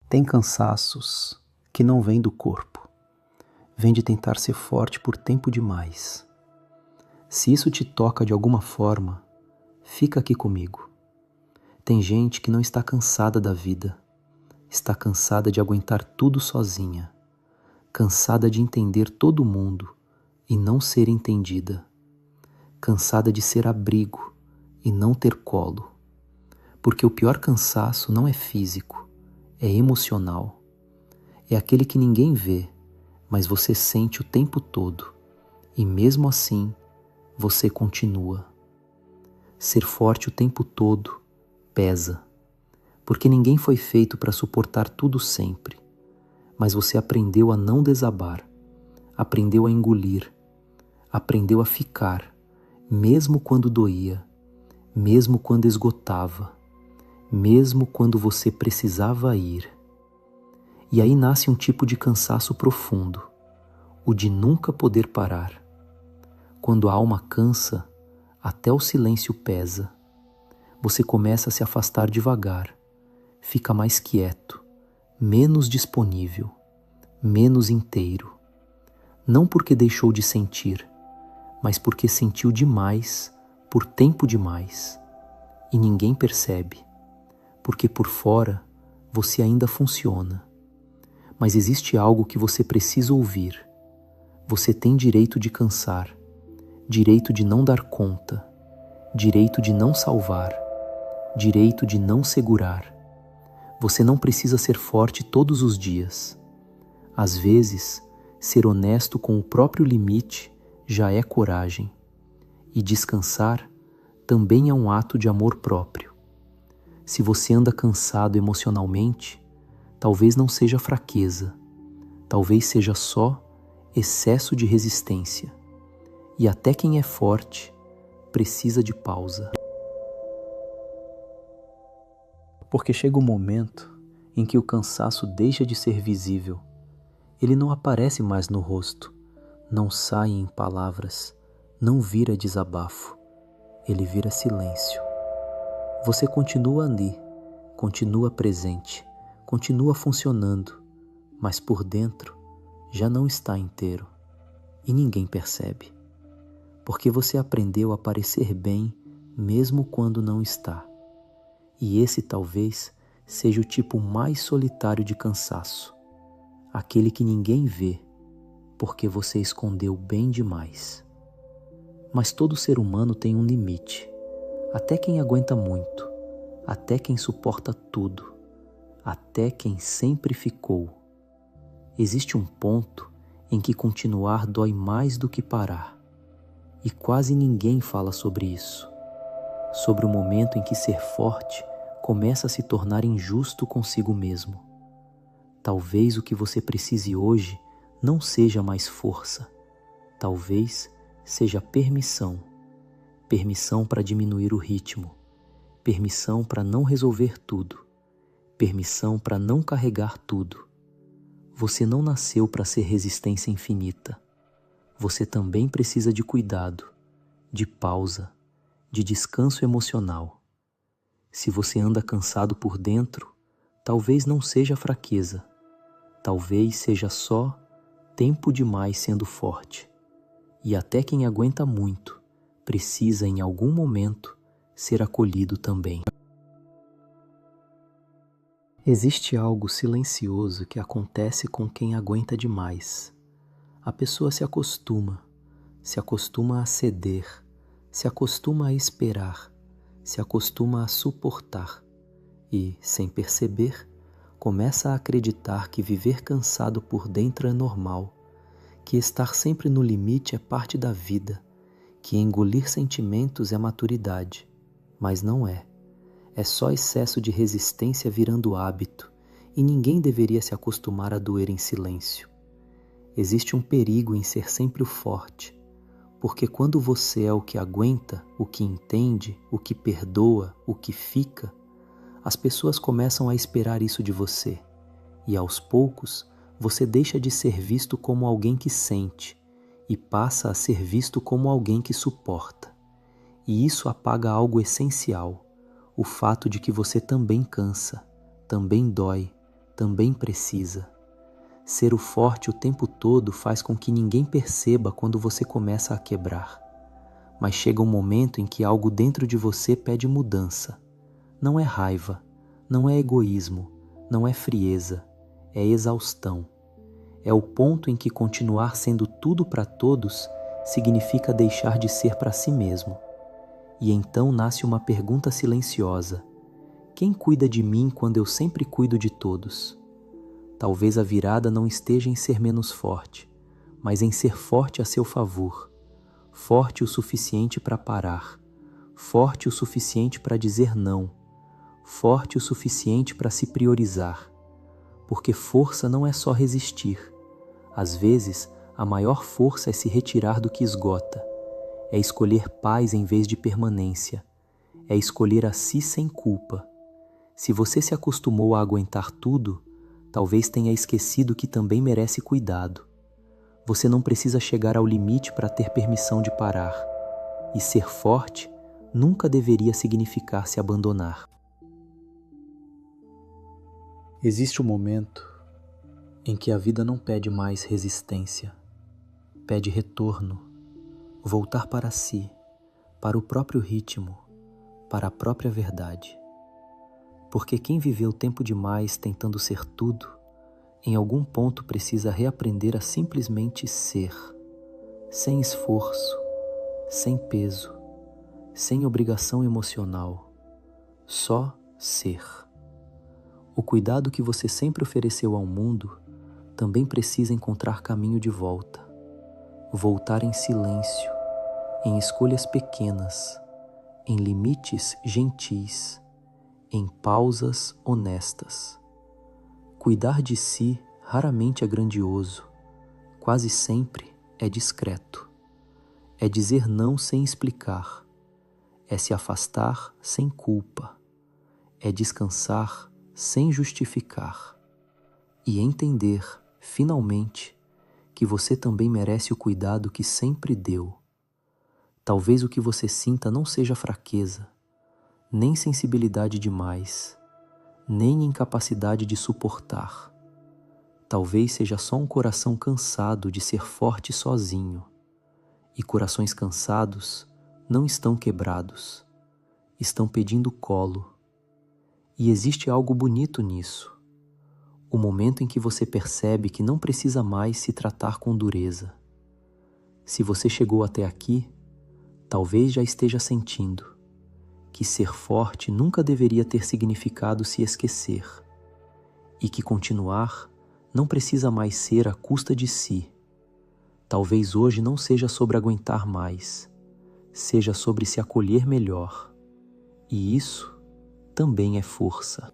Tem cansaços que não vêm do corpo, vêm de tentar ser forte por tempo demais. Se isso te toca de alguma forma, fica aqui comigo. Tem gente que não está cansada da vida, está cansada de aguentar tudo sozinha, cansada de entender todo mundo e não ser entendida, cansada de ser abrigo e não ter colo. Porque o pior cansaço não é físico, é emocional. É aquele que ninguém vê, mas você sente o tempo todo, e mesmo assim, você continua. Ser forte o tempo todo pesa, porque ninguém foi feito para suportar tudo sempre, mas você aprendeu a não desabar, aprendeu a engolir, aprendeu a ficar, mesmo quando doía, mesmo quando esgotava, mesmo quando você precisava ir. E aí nasce um tipo de cansaço profundo, o de nunca poder parar. Quando a alma cansa, até o silêncio pesa. Você começa a se afastar devagar, fica mais quieto, menos disponível, menos inteiro. Não porque deixou de sentir, mas porque sentiu demais, por tempo demais. E ninguém percebe, porque por fora você ainda funciona. Mas existe algo que você precisa ouvir. Você tem direito de cansar, direito de não dar conta, direito de não salvar, direito de não segurar. Você não precisa ser forte todos os dias. Às vezes, ser honesto com o próprio limite já é coragem. E descansar também é um ato de amor próprio. Se você anda cansado emocionalmente, talvez não seja fraqueza, talvez seja só excesso de resistência. E até quem é forte precisa de pausa. Porque chega um momento em que o cansaço deixa de ser visível. Ele não aparece mais no rosto, não sai em palavras, não vira desabafo, ele vira silêncio. Você continua ali, continua presente, continua funcionando, mas por dentro já não está inteiro e ninguém percebe, porque você aprendeu a parecer bem mesmo quando não está. E esse talvez seja o tipo mais solitário de cansaço, aquele que ninguém vê, porque você escondeu bem demais. Mas todo ser humano tem um limite, até quem aguenta muito, até quem suporta tudo, até quem sempre ficou. Existe um ponto em que continuar dói mais do que parar, e quase ninguém fala sobre isso. Sobre o momento em que ser forte começa a se tornar injusto consigo mesmo. Talvez o que você precise hoje não seja mais força, talvez seja permissão. Permissão para diminuir o ritmo, permissão para não resolver tudo, permissão para não carregar tudo. Você não nasceu para ser resistência infinita. Você também precisa de cuidado, de pausa, de descanso emocional. Se você anda cansado por dentro, talvez não seja fraqueza, talvez seja só tempo demais sendo forte. E até quem aguenta muito precisa em algum momento ser acolhido também. Existe algo silencioso que acontece com quem aguenta demais. A pessoa se acostuma a ceder, se acostuma a esperar, se acostuma a suportar e, sem perceber, começa a acreditar que viver cansado por dentro é normal, que estar sempre no limite é parte da vida, que engolir sentimentos é maturidade, mas não é. É só excesso de resistência virando hábito, e ninguém deveria se acostumar a doer em silêncio. Existe um perigo em ser sempre o forte, porque quando você é o que aguenta, o que entende, o que perdoa, o que fica, as pessoas começam a esperar isso de você, e aos poucos você deixa de ser visto como alguém que sente e passa a ser visto como alguém que suporta. E isso apaga algo essencial, o fato de que você também cansa, também dói, também precisa. Ser o forte o tempo todo faz com que ninguém perceba quando você começa a quebrar. Mas chega um momento em que algo dentro de você pede mudança. Não é raiva, não é egoísmo, não é frieza, é exaustão. É o ponto em que continuar sendo tudo para todos significa deixar de ser para si mesmo. E então nasce uma pergunta silenciosa: quem cuida de mim quando eu sempre cuido de todos? Talvez a virada não esteja em ser menos forte, mas em ser forte a seu favor. Forte o suficiente para parar, forte o suficiente para dizer não, forte o suficiente para se priorizar. Porque força não é só resistir. Às vezes, a maior força é se retirar do que esgota. É escolher paz em vez de permanência. É escolher a si sem culpa. Se você se acostumou a aguentar tudo, talvez tenha esquecido que também merece cuidado. Você não precisa chegar ao limite para ter permissão de parar. E ser forte nunca deveria significar se abandonar. Existe um momento em que a vida não pede mais resistência. Pede retorno, voltar para si, para o próprio ritmo, para a própria verdade. Porque quem viveu tempo demais tentando ser tudo, em algum ponto precisa reaprender a simplesmente ser, sem esforço, sem peso, sem obrigação emocional, só ser. O cuidado que você sempre ofereceu ao mundo também precisa encontrar caminho de volta, voltar em silêncio, em escolhas pequenas, em limites gentis, em pausas honestas. Cuidar de si raramente é grandioso, quase sempre é discreto. É dizer não sem explicar, é se afastar sem culpa, é descansar sem justificar e entender, finalmente, que você também merece o cuidado que sempre deu. Talvez o que você sinta não seja fraqueza, nem sensibilidade demais, nem incapacidade de suportar. Talvez seja só um coração cansado de ser forte sozinho. E corações cansados não estão quebrados, estão pedindo colo. E existe algo bonito nisso. O momento em que você percebe que não precisa mais se tratar com dureza. Se você chegou até aqui, talvez já esteja sentindo que ser forte nunca deveria ter significado se esquecer, e que continuar não precisa mais ser à custa de si. Talvez hoje não seja sobre aguentar mais, seja sobre se acolher melhor, e isso também é força.